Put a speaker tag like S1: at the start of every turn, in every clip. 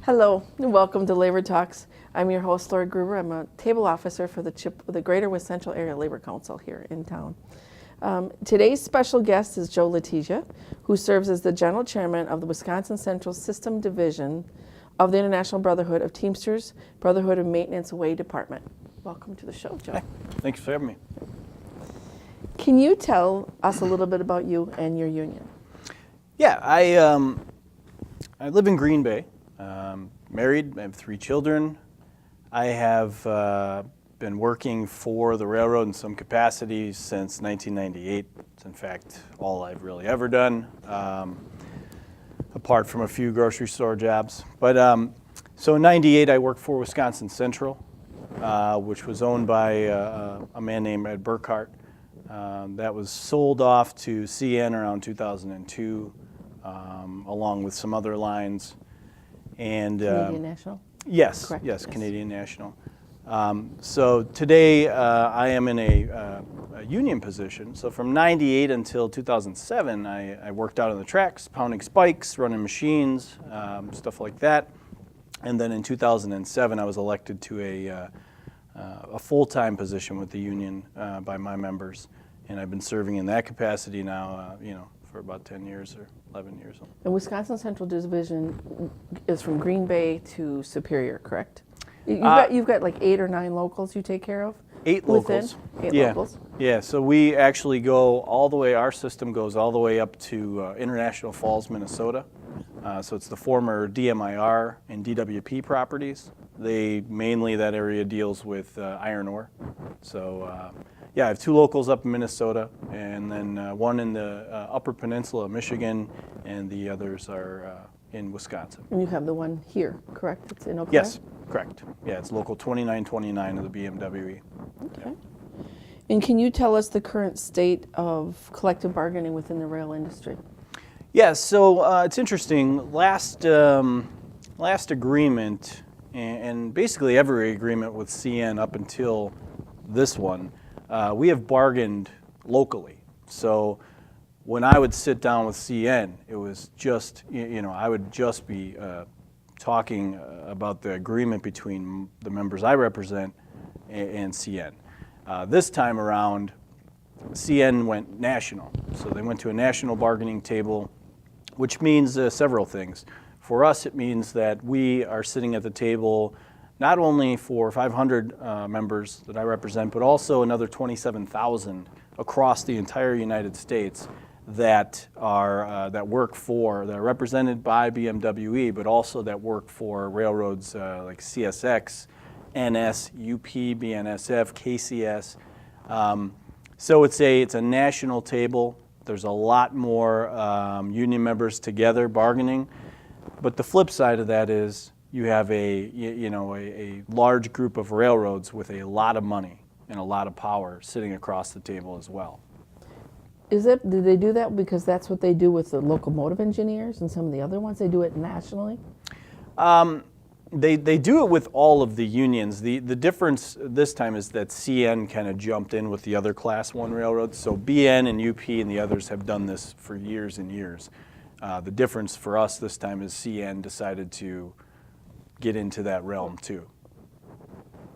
S1: Hello, and welcome to Labor Talks. I'm your host, Laurie Gruber. I'm a table officer for the Greater West Central Area Labor Council here in town. Today's special guest is Joe Letizia, who serves as the General Chairman of the Wisconsin Central System Division of the International Brotherhood of Teamsters, Brotherhood of Maintenance Way Department. Welcome to the show, Joe.
S2: Hi. Thanks for having me.
S1: Can you tell us a little bit about you and your union?
S2: Yeah, I live in Green Bay. Married, I have 3 children. I have been working for the railroad in some capacity since 1998. It's in fact all I've really ever done, apart from a few grocery store jobs. But so in '98 I worked for Wisconsin Central, which was owned by a man named Ed Burkhart. That was sold off to CN around 2002, along with some other lines. And
S1: Canadian National?
S2: Yes,
S1: Correct.
S2: yes, Canadian National. So today I am in a union position. So from '98 until 2007, I worked out on the tracks, pounding spikes, running machines, stuff like that. And then in 2007, I was elected to a full-time position with the union by my members, and I've been serving in that capacity now, for about 10 years or 11 years.
S1: And Wisconsin Central Division is from Green Bay to Superior, correct? You've got like 8 or 9 locals you take care of?
S2: 8 locals.
S1: 8
S2: yeah.
S1: locals? Yeah,
S2: so we actually go all the way, our system goes all the way up to International Falls, Minnesota. So it's the former DMIR and DWP properties. That area deals with iron ore. So yeah, I have 2 locals up in Minnesota, and then one in the Upper Peninsula of Michigan, and the others are in Wisconsin.
S1: And you have the one here, correct? It's in Oak
S2: Yes, correct. Yeah, it's local 2929 of the BMWE.
S1: Okay. And can you tell us the current state of collective bargaining within the rail industry?
S2: Yeah, so it's interesting. Last agreement, and basically every agreement with CN up until this one, we have bargained locally. So when I would sit down with CN, it was just, I would just be talking about the agreement between the members I represent and CN. This time around, CN went national. So they went to a national bargaining table, which means several things. For us, it means that we are sitting at the table not only for 500 members that I represent, but also another 27,000 across the entire United States that are that are represented by BMWE, but also that work for railroads like CSX, NS, UP, BNSF, KCS. So it's a national table. There's a lot more union members together bargaining, but the flip side of that is you have a large group of railroads with a lot of money and a lot of power sitting across the table as well.
S1: Do they do that because that's what they do with the locomotive engineers and some of the other ones? They do it nationally?
S2: They do it with all of the unions. The difference this time is that CN kind of jumped in with the other Class 1 railroads. So BN and UP and the others have done this for years and years. The difference for us this time is CN decided to get into that realm too.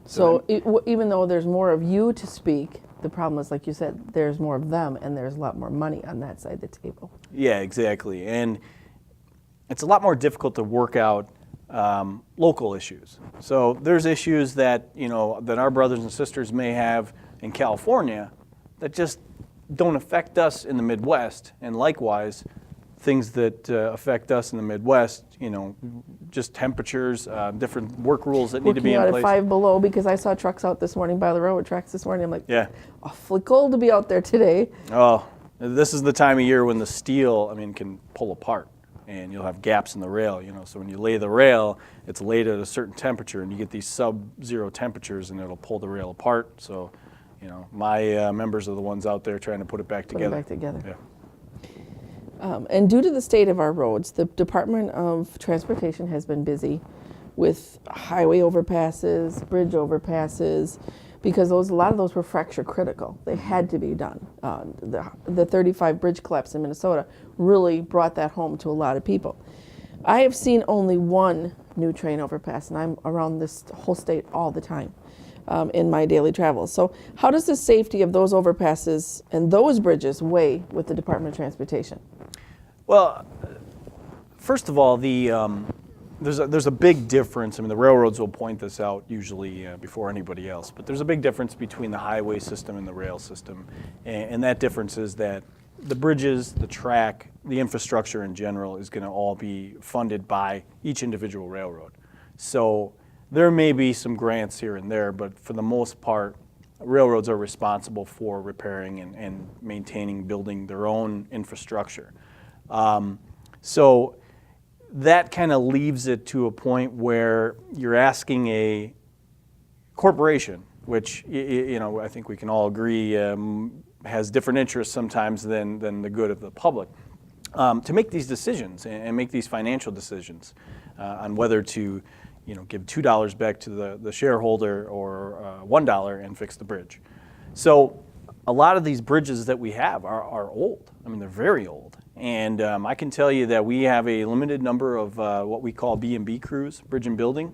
S1: So even though there's more of you to speak, the problem is, like you said, there's more of them and there's a lot more money on that side of the table.
S2: Yeah, exactly. And it's a lot more difficult to work out local issues. So there's issues that that our brothers and sisters may have in California that just don't affect us in the Midwest, and likewise things that affect us in the Midwest, just temperatures, different work rules that need to be in place.
S1: Working out at 5 below, because I saw trucks out this morning by the railroad tracks this morning. I'm like,
S2: yeah,
S1: awfully cold to be out there today.
S2: Oh, this is the time of year when the steel, can pull apart. And you'll have gaps in the rail, So when you lay the rail, it's laid at a certain temperature, and you get these sub-zero temperatures, and it'll pull the rail apart. So, my members are the ones out there trying to put it back together. Yeah.
S1: And due to the state of our roads, the Department of Transportation has been busy with highway overpasses, bridge overpasses, because a lot of those were fracture critical. They had to be done. The 35 bridge collapse in Minnesota really brought that home to a lot of people. I have seen only one new train overpass, and I'm around this whole state all the time in my daily travels. So how does the safety of those overpasses and those bridges weigh with the Department of Transportation?
S2: Well, first of all, there's a big difference. I mean, the railroads will point this out usually before anybody else, but there's a big difference between the highway system and the rail system, and that difference is that the bridges, the track, the infrastructure in general is going to all be funded by each individual railroad. So there may be some grants here and there, but for the most part, railroads are responsible for repairing and maintaining, building their own infrastructure. So that kind of leaves it to a point where you're asking a corporation, which I think we can all agree has different interests sometimes than the good of the public, to make these decisions and make these financial decisions on whether to give $2 back to the shareholder or $1 and fix the bridge. So a lot of these bridges that we have are old. I mean, they're very old. And I can tell you that we have a limited number of what we call B&B crews, bridge and building.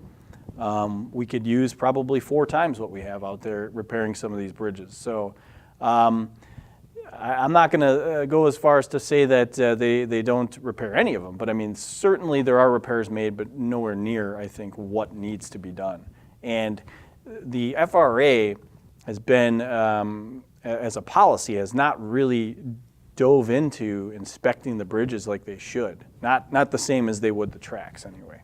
S2: We could use probably 4 times what we have out there repairing some of these bridges. So I'm not going to go as far as to say that they don't repair any of them, but I mean, certainly there are repairs made, but nowhere near, I think, what needs to be done. And the FRA has been, as a policy, has not really dove into inspecting the bridges like they should. Not the same as they would the tracks, anyway.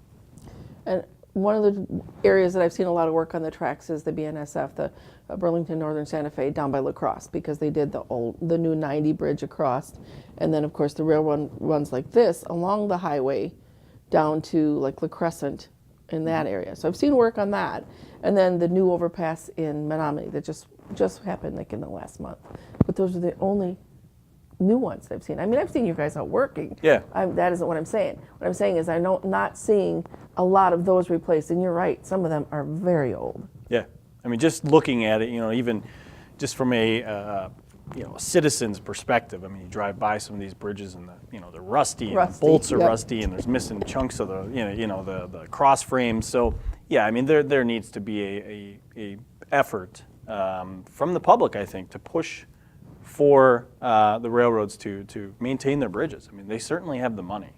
S1: And one of the areas that I've seen a lot of work on the tracks is the BNSF, the Burlington Northern Santa Fe down by La Crosse, because they did the new 90 bridge across, and then of course the railroad runs like this along the highway down to like La Crescent in that area. So I've seen work on that, and then the new overpass in Menominee that just happened like in the last month. But those are the only new ones I've seen. I mean, I've seen you guys out working.
S2: Yeah.
S1: That isn't what I'm saying. What I'm saying is I'm not seeing a lot of those replaced, and you're right, some of them are very old.
S2: Yeah. I mean, just looking at it, even just from a citizen's perspective. I mean, you drive by some of these bridges and they're rusty, and the bolts are rusty, and there's missing chunks of the cross frames. So yeah, I mean, there needs to be a effort from the public, I think, to push for the railroads to maintain their bridges. I mean, they certainly have the money.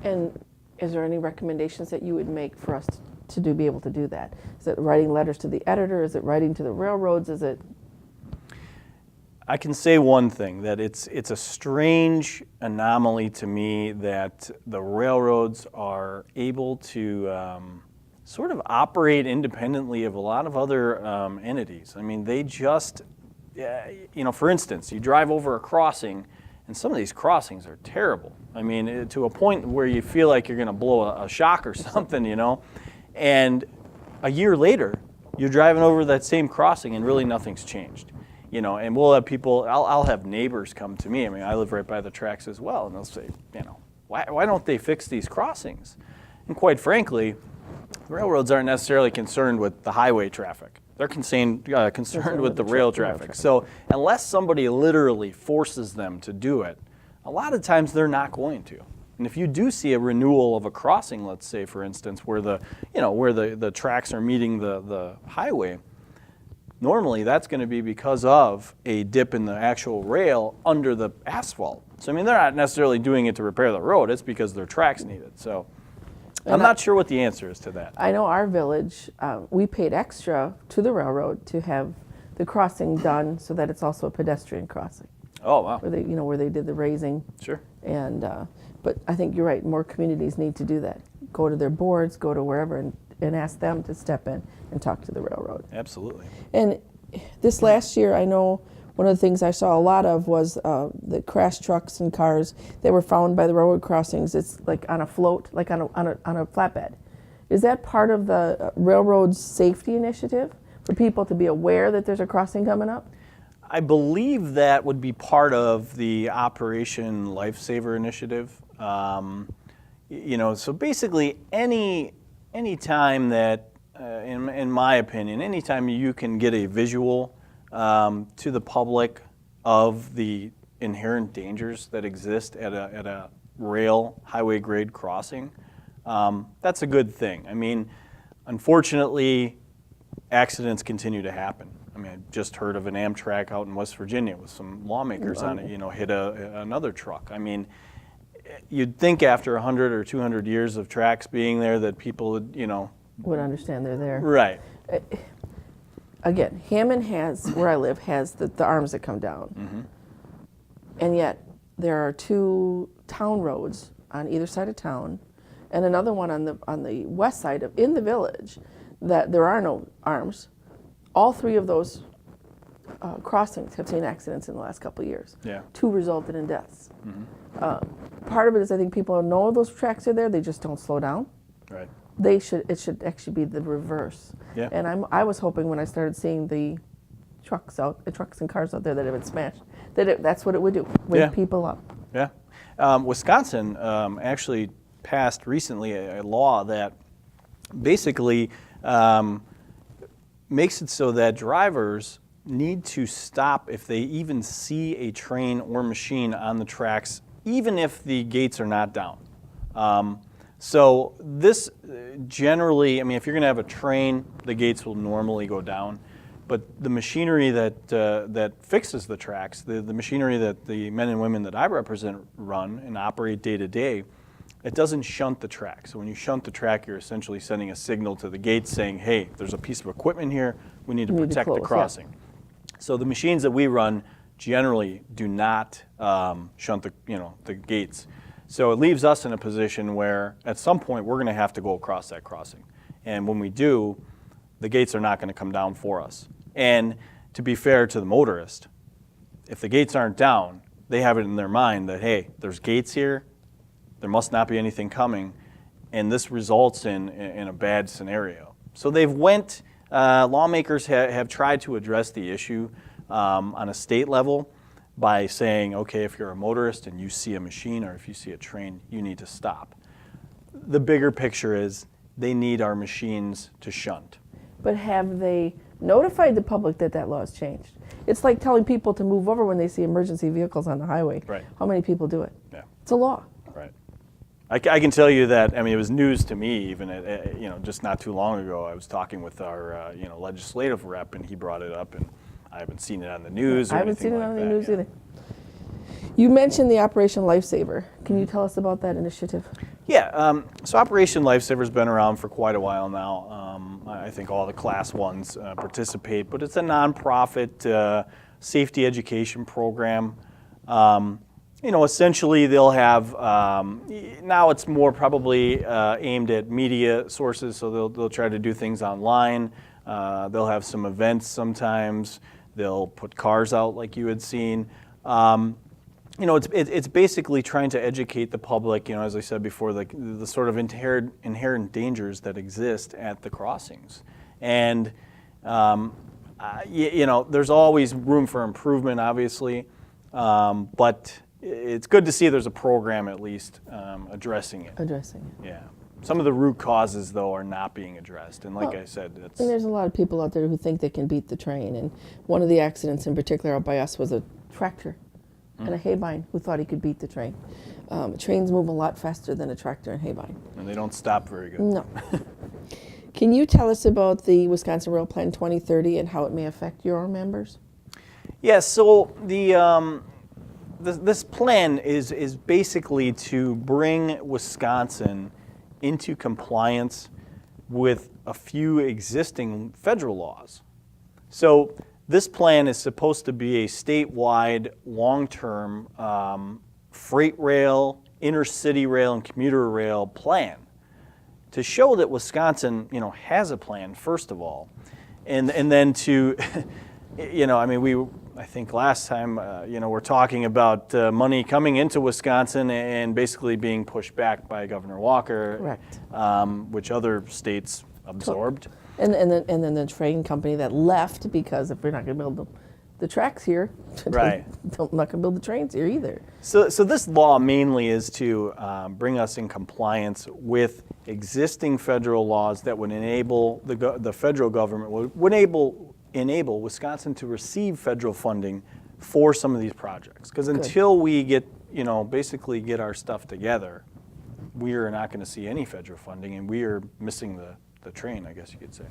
S1: And is there any recommendations that you would make for us to be able to do that? Is it writing letters to the editor? Is it writing to the railroads? Is it?
S2: I can say one thing, that it's a strange anomaly to me that the railroads are able to sort of operate independently of a lot of other entities. I mean, they just, for instance, you drive over a crossing, and some of these crossings are terrible. I mean, to a point where you feel like you're going to blow a shock or something, And a year later, you're driving over that same crossing, and really nothing's changed. And we'll have people, I'll have neighbors come to me. I mean, I live right by the tracks as well, and they'll say, why don't they fix these crossings? And quite frankly, railroads aren't necessarily concerned with the highway traffic. They're concerned with the rail traffic. So unless somebody literally forces them to do it, a lot of times they're not going to. And if you do see a renewal of a crossing, let's say, for instance, where the tracks are meeting the highway, normally that's going to be because of a dip in the actual rail under the asphalt. So I mean, they're not necessarily doing it to repair the road. It's because their tracks need it. So I'm not sure what the answer is to that.
S1: I know our village, we paid extra to the railroad to have the crossing done so that it's also a pedestrian crossing.
S2: Oh, wow.
S1: Where they did the raising.
S2: Sure.
S1: And but I think you're right. More communities need to do that. Go to their boards, go to wherever, and ask them to step in and talk to the railroad.
S2: Absolutely.
S1: And this last year, I know one of the things I saw a lot of was the crash trucks and cars that were found by the railroad crossings. It's like on a float, like on a flatbed. Is that part of the railroad's safety initiative for people to be aware that there's a crossing coming up?
S2: I believe that would be part of the Operation Lifesaver initiative. So basically any time that, in my opinion, anytime you can get a visual to the public of the inherent dangers that exist at a rail highway grade crossing, that's a good thing. I mean, unfortunately, accidents continue to happen. I mean, I just heard of an Amtrak out in West Virginia with some lawmakers on it, hit another truck. I mean, you'd think after 100 or 200 years of tracks being there that people would,
S1: Would understand they're there.
S2: Right.
S1: Again, Hammond where I live, has the arms that come down. And yet, there are 2 town roads on either side of town, and another one on the west side in the village, that there are no arms. All 3 of those crossings have seen accidents in the last couple of years.
S2: Yeah.
S1: 2 resulted in deaths. Part of it is I think people know those tracks are there, they just don't slow down.
S2: Right.
S1: It should actually be the reverse.
S2: Yeah.
S1: And I was hoping when I started seeing the trucks and cars out there that it would smash, that's what it would do, wake people up.
S2: Yeah. Wisconsin actually passed recently a law that basically makes it so that drivers need to stop if they even see a train or machine on the tracks, even if the gates are not down. So this generally, I mean, if you're going to have a train, the gates will normally go down. But the machinery that fixes the tracks, the machinery that the men and women that I represent run and operate day to day, it doesn't shunt the track. So when you shunt the track, you're essentially sending a signal to the gates saying, hey, there's a piece of equipment here, we need to protect the crossing. Yeah. So the machines that we run generally do not shunt the gates. So it leaves us in a position where at some point we're going to have to go across that crossing. And when we do, the gates are not going to come down for us. And to be fair to the motorist, if the gates aren't down, they have it in their mind that, hey, there's gates here, there must not be anything coming, and this results in a bad scenario. So lawmakers have tried to address the issue on a state level by saying, okay, if you're a motorist and you see a machine or if you see a train, you need to stop. The bigger picture is they need our machines to shunt.
S1: But have they notified the public that law has changed? It's like telling people to move over when they see emergency vehicles on the highway.
S2: Right.
S1: How many people do it?
S2: Yeah.
S1: It's a law.
S2: Right. I can tell you that, I mean, it was news to me even, just not too long ago. I was talking with our, legislative rep, and he brought it up, and I haven't seen it on the news or anything like that. I haven't seen it on the news either.
S1: You mentioned the Operation Lifesaver. Can you tell us about that initiative?
S2: Yeah, so Operation Lifesaver has been around for quite a while now. I think all the Class 1s participate, but it's a nonprofit safety education program. Essentially they'll have, now it's more probably aimed at media sources, so they'll try to do things online. They'll have some events sometimes. They'll put cars out like you had seen. It's basically trying to educate the public, as I said before, the sort of inherent dangers that exist at the crossings. And, there's always room for improvement, obviously, but it's good to see there's a program at least addressing it. Yeah. Some of the root causes, though, are not being addressed. And like I said,
S1: and there's a lot of people out there who think they can beat the train. And one of the accidents in particular out by us was a tractor and a haybine who thought he could beat the train. Trains move a lot faster than a tractor and haybine.
S2: And they don't stop very good.
S1: No. Can you tell us about the Wisconsin Rail Plan 2030 and how it may affect your members?
S2: Yeah, so this plan is basically to bring Wisconsin into compliance with a few existing federal laws. So this plan is supposed to be a statewide, long-term freight rail, intercity rail, and commuter rail plan to show that Wisconsin, has a plan, first of all, and then to, I think last time, we're talking about money coming into Wisconsin and basically being pushed back by Governor Walker,
S1: correct,
S2: which other states absorbed.
S1: And then the train company that left because if we're not going to build the tracks here,
S2: right,
S1: I'm not going to build the trains here either.
S2: So this law mainly is to bring us in compliance with existing federal laws that would enable the federal government would enable Wisconsin to receive federal funding for some of these projects. Because until we get basically get our stuff together, we are not going to see any federal funding, and we are missing the train, I guess you could say.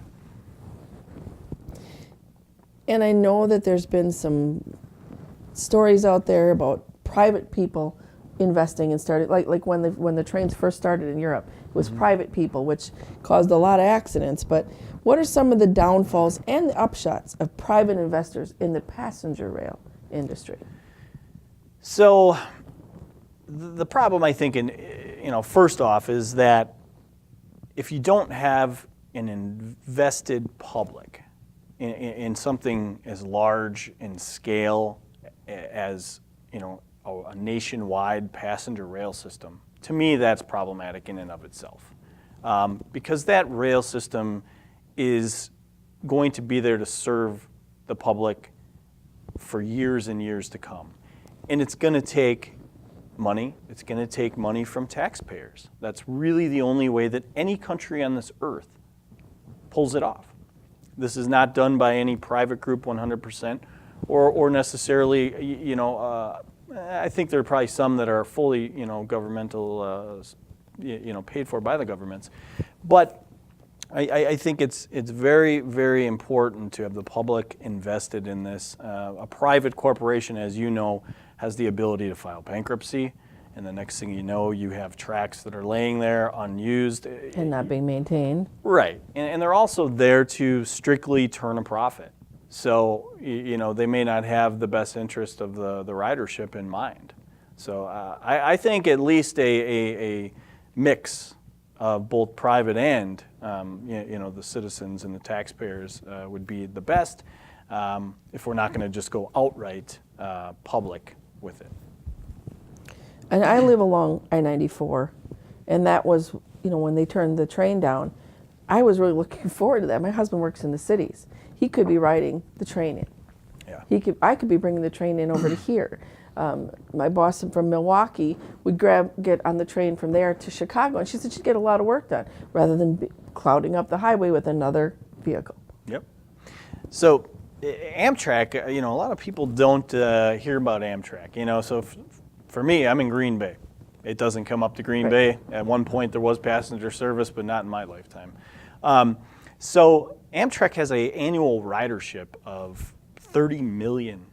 S1: And I know that there's been some stories out there about private people investing and started, like when the trains first started in Europe, it was private people, which caused a lot of accidents. But what are some of the downfalls and the upshots of private investors in the passenger rail industry?
S2: So the problem, I think, first off, is that if you don't have an invested public in something as large in scale as, a nationwide passenger rail system, to me that's problematic in and of itself. Because that rail system is going to be there to serve the public for years and years to come. And it's going to take money. It's going to take money from taxpayers. That's really the only way that any country on this earth pulls it off. This is not done by any private group 100%, or necessarily, I think there are probably some that are fully, governmental, paid for by the governments. But I think it's very, very important to have the public invested in this. A private corporation, as you know, has the ability to file bankruptcy, and the next thing you know, you have tracks that are laying there unused.
S1: And not being maintained.
S2: Right, and they're also there to strictly turn a profit. So, they may not have the best interest of the ridership in mind. So I think at least a mix of both private and, the citizens and the taxpayers would be the best if we're not going to just go outright public with it.
S1: And I live along I-94, and that was, when they turned the train down, I was really looking forward to that. My husband works in the cities. He could be riding the train in.
S2: Yeah.
S1: I could be bringing the train in over to here. My boss from Milwaukee would get on the train from there to Chicago, and she said she'd get a lot of work done rather than clouding up the highway with another vehicle.
S2: Yep. So Amtrak, a lot of people don't hear about Amtrak. So for me, I'm in Green Bay. It doesn't come up to Green Bay. At one point, there was passenger service, but not in my lifetime. So Amtrak has an annual ridership of 30 million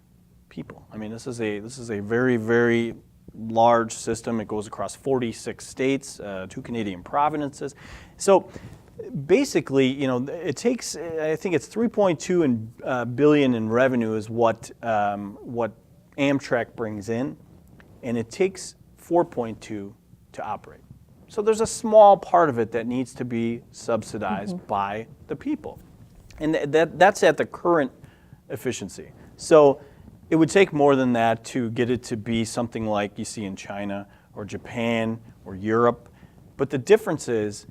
S2: people. I mean, this is a very, very large system. It goes across 46 states, 2 Canadian provinces. So basically, it takes, I think it's 3.2 billion in revenue is what Amtrak brings in, and it takes 4.2 to operate. So there's a small part of it that needs to be subsidized by the people. And that's at the current efficiency. So it would take more than that to get it to be something like you see in China or Japan or Europe. But the difference is,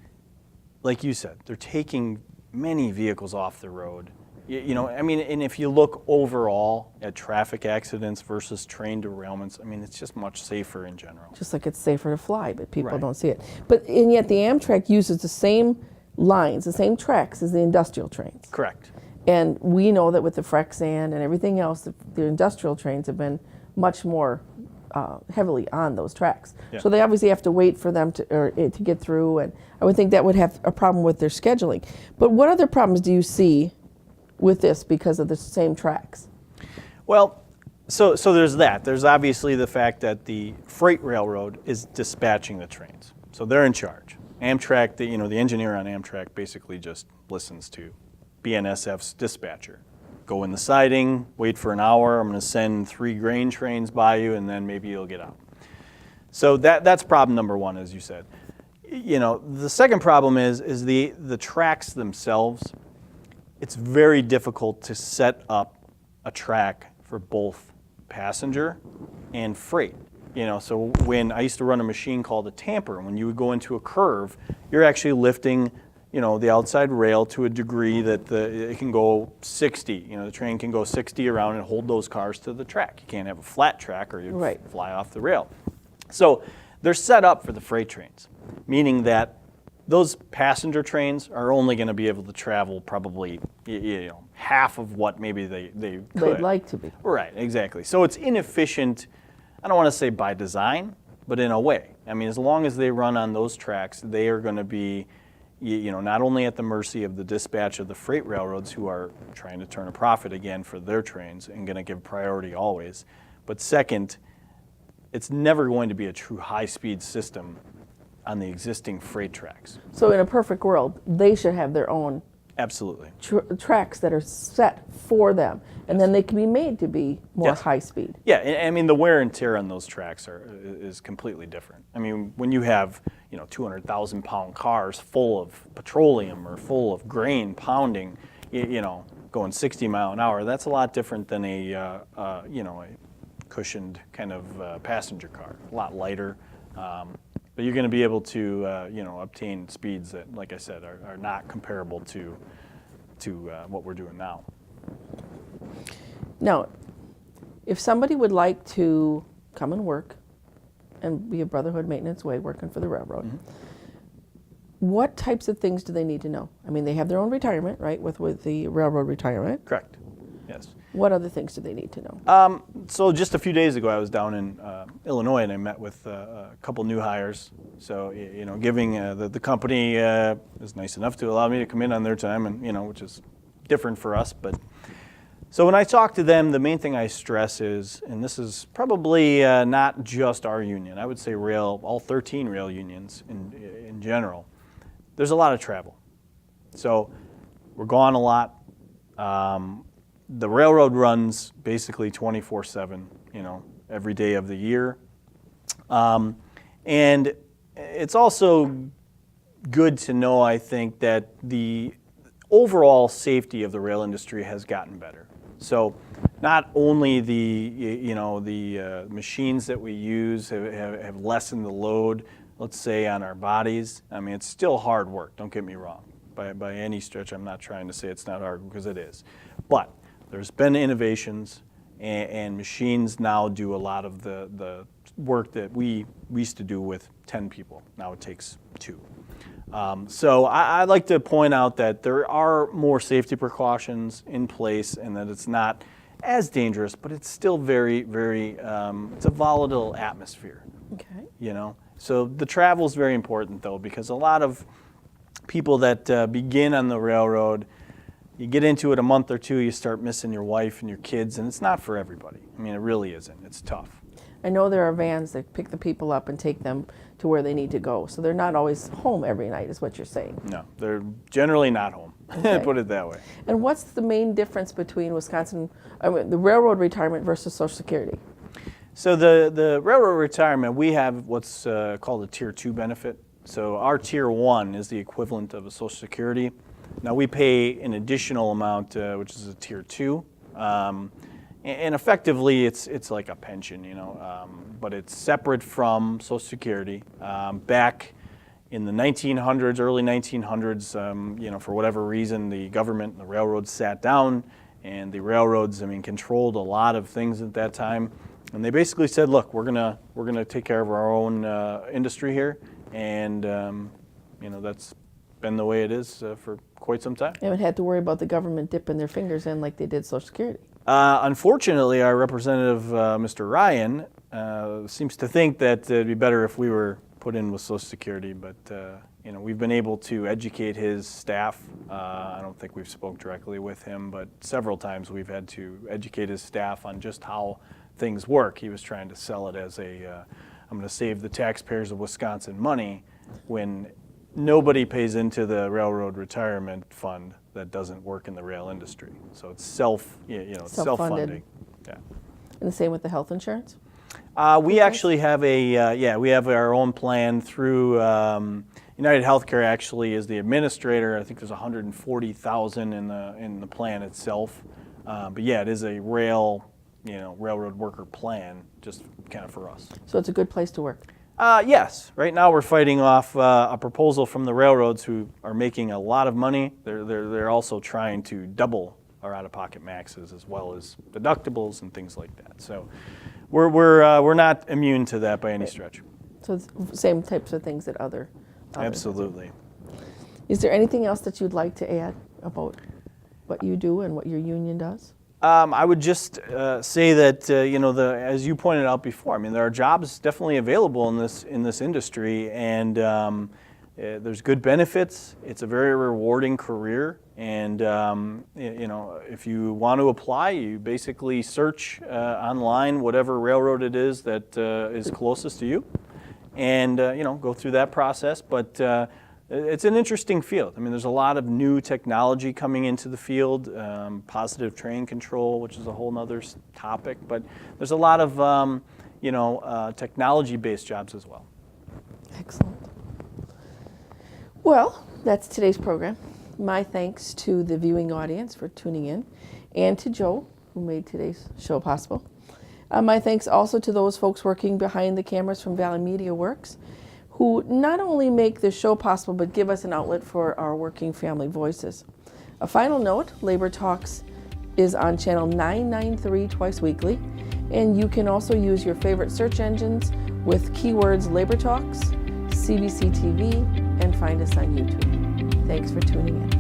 S2: like you said, they're taking many vehicles off the road. And if you look overall at traffic accidents versus train derailments, it's just much safer in general.
S1: Just like it's safer to fly, but people
S2: Right.
S1: don't see it. And yet the Amtrak uses the same lines, the same tracks as the industrial trains.
S2: Correct.
S1: And we know that with the Frex and everything else, the industrial trains have been much more heavily on those tracks.
S2: Yeah.
S1: So they obviously have to wait for them to get through, and I would think that would have a problem with their scheduling. But what other problems do you see with this because of the same tracks?
S2: Well, so there's that. There's obviously the fact that the freight railroad is dispatching the trains. So they're in charge. Amtrak, the engineer on Amtrak basically just listens to BNSF's dispatcher. Go in the siding, wait for an hour, I'm going to send 3 grain trains by you, and then maybe you'll get out. So that's problem number one, as you said. The second problem is the tracks themselves. It's very difficult to set up a track for both passenger and freight. So when I used to run a machine called a tamper, when you would go into a curve, you're actually lifting, the outside rail to a degree that it can go 60. The train can go 60 around and hold those cars to the track. You can't have a flat track or you'd
S1: Right.
S2: fly off the rail. So they're set up for the freight trains, meaning that those passenger trains are only going to be able to travel probably half of what maybe they could.
S1: They'd like to be.
S2: Right, exactly. So it's inefficient, I don't want to say by design, but in a way. I mean, as long as they run on those tracks, they are going to be, not only at the mercy of the dispatch of the freight railroads who are trying to turn a profit again for their trains and going to give priority always, but second, it's never going to be a true high-speed system on the existing freight tracks.
S1: So in a perfect world, they should have their own
S2: Absolutely.
S1: tracks that are set for them, and then they can be made to be more
S2: Yes.
S1: high speed.
S2: Yeah, I mean, the wear and tear on those tracks is completely different. I mean, when you have 200,000-pound cars full of petroleum or full of grain pounding, going 60 mile an hour, that's a lot different than a cushioned kind of passenger car. A lot lighter, but you're going to be able to obtain speeds that, like I said, are not comparable to what we're doing now.
S1: Now, if somebody would like to come and work and be a Brotherhood Maintenance Way working for the railroad, what types of things do they need to know? I mean, they have their own retirement, right, with the railroad retirement.
S2: Correct. Yes.
S1: What other things do they need to know?
S2: So just a few days ago, I was down in Illinois, and I met with a couple new hires. So giving the company is nice enough to allow me to come in on their time, and which is different for us. But so when I talk to them, the main thing I stress is, and this is probably not just our union, I would say all 13 rail unions in general. There's a lot of travel, so we're gone a lot. The railroad runs basically 24/7, every day of the year. And it's also good to know, I think, that the overall safety of the rail industry has gotten better. So not only the machines that we use have lessened the load, let's say, on our bodies. I mean, it's still hard work, don't get me wrong. By any stretch, I'm not trying to say it's not hard, because it is. But there's been innovations, and machines now do a lot of the work that we used to do with 10 people. Now it takes 2. So I'd like to point out that there are more safety precautions in place, and that it's not as dangerous, but it's still very, very, it's a volatile atmosphere.
S1: Okay.
S2: So the travel is very important, though, because a lot of people that begin on the railroad, you get into it a month or two, you start missing your wife and your kids, and it's not for everybody. I mean, it really isn't. It's tough.
S1: I know there are vans that pick the people up and take them to where they need to go, so they're not always home every night, is what you're saying.
S2: No, they're generally not home.
S1: Okay.
S2: Put it that way.
S1: And what's the main difference between the railroad retirement versus Social Security?
S2: So the railroad retirement, we have what's called a Tier 2 benefit. So our Tier 1 is the equivalent of a Social Security. Now we pay an additional amount, which is a Tier 2, and effectively it's like a pension, but it's separate from Social Security. Back in the 1900s, early 1900s, for whatever reason, the government and the railroads sat down, and the railroads, controlled a lot of things at that time, and they basically said, look, we're gonna take care of our own industry here, and that's been the way it is for quite some time.
S1: You haven't had to worry about the government dipping their fingers in like they did Social Security.
S2: Unfortunately, our representative, Mr. Ryan, seems to think that it'd be better if we were put in with Social Security, but we've been able to educate his staff. I don't think we've spoke directly with him, but several times we've had to educate his staff on just how things work. He was trying to sell it as I'm going to save the taxpayers of Wisconsin money, when nobody pays into the railroad retirement fund that doesn't work in the rail industry. So it's self-funding. Yeah.
S1: And the same with the health insurance?
S2: We actually have we have our own plan through United Healthcare. Actually, is the administrator. I think there's 140,000 in the plan itself. But yeah, it is a railroad worker plan, just kind of for us.
S1: So it's a good place to work.
S2: Yes. Right now we're fighting off a proposal from the railroads, who are making a lot of money. They're also trying to double our out-of-pocket maxes, as well as deductibles and things like that. So we're not immune to that by any stretch.
S1: So it's the same types of things that others.
S2: Absolutely.
S1: Is there anything else that you'd like to add about what you do and what your union does?
S2: I would just say that as you pointed out before, I mean, there are jobs definitely available in this industry, and there's good benefits. It's a very rewarding career, and if you want to apply, you basically search online whatever railroad it is that is closest to you, and go through that process. But it's an interesting field. I mean, there's a lot of new technology coming into the field, positive train control, which is a whole nother topic, but there's a lot of technology-based jobs as well.
S1: Excellent. Well, that's today's program. My thanks to the viewing audience for tuning in, and to Joe, who made today's show possible. My thanks also to those folks working behind the cameras from Valley Media Works, who not only make this show possible, but give us an outlet for our working family voices. A final note, Labor Talks is on channel 993 twice weekly, and you can also use your favorite search engines with keywords Labor Talks, CBC TV, and find us on YouTube. Thanks for tuning in.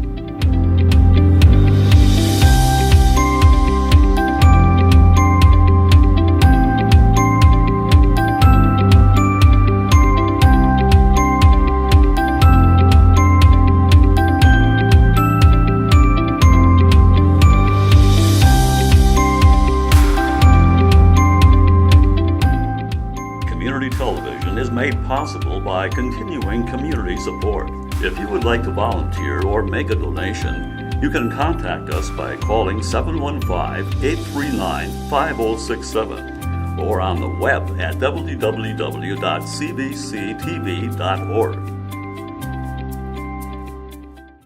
S3: Television is made possible by continuing community support. If you would like to volunteer or make a donation, you can contact us by calling 715-839-5067 or on the web at www.cbctv.org.